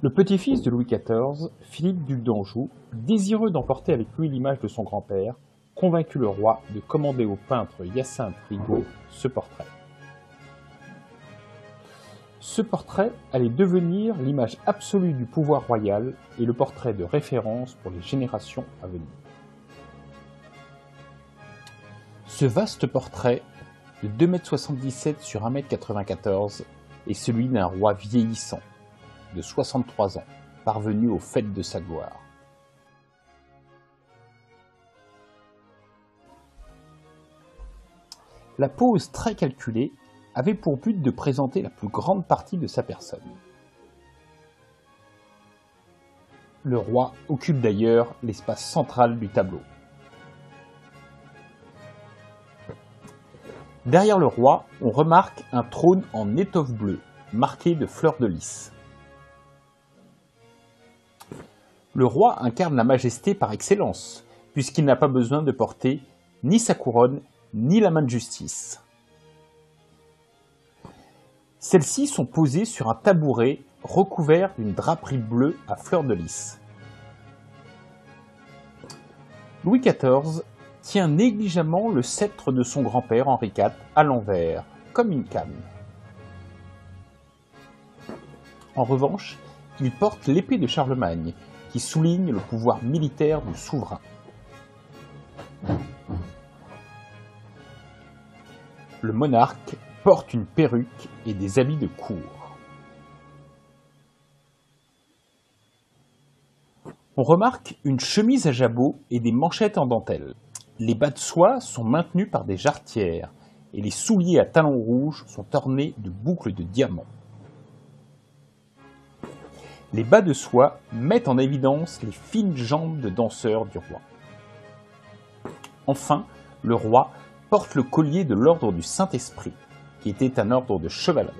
Le petit-fils de Louis XIV, Philippe duc d'Anjou, désireux d'emporter avec lui l'image de son grand-père, convaincut le roi de commander au peintre Hyacinthe Rigaud ce portrait. Ce portrait allait devenir l'image absolue du pouvoir royal et le portrait de référence pour les générations à venir. Ce vaste portrait de 2,77 m sur 1,94 m est celui d'un roi vieillissant, de 63 ans, parvenu aux fêtes de sa gloire. La pose très calculée avait pour but de présenter la plus grande partie de sa personne. Le roi occupe d'ailleurs l'espace central du tableau. Derrière le roi, on remarque un trône en étoffe bleue, marqué de fleurs de lys. Le roi incarne la majesté par excellence, puisqu'il n'a pas besoin de porter ni sa couronne, ni la main de justice. Celles-ci sont posées sur un tabouret recouvert d'une draperie bleue à fleurs de lys. Louis XIV tient négligemment le sceptre de son grand-père Henri IV à l'envers, comme une canne. En revanche, il porte l'épée de Charlemagne, qui souligne le pouvoir militaire du souverain. Le monarque porte une perruque et des habits de cour. On remarque une chemise à jabot et des manchettes en dentelle. Les bas de soie sont maintenus par des jarretières et les souliers à talons rouges sont ornés de boucles de diamants. Les bas de soie mettent en évidence les fines jambes de danseur du roi. Enfin, le roi porte le collier de l'ordre du Saint-Esprit, qui était un ordre de chevalerie.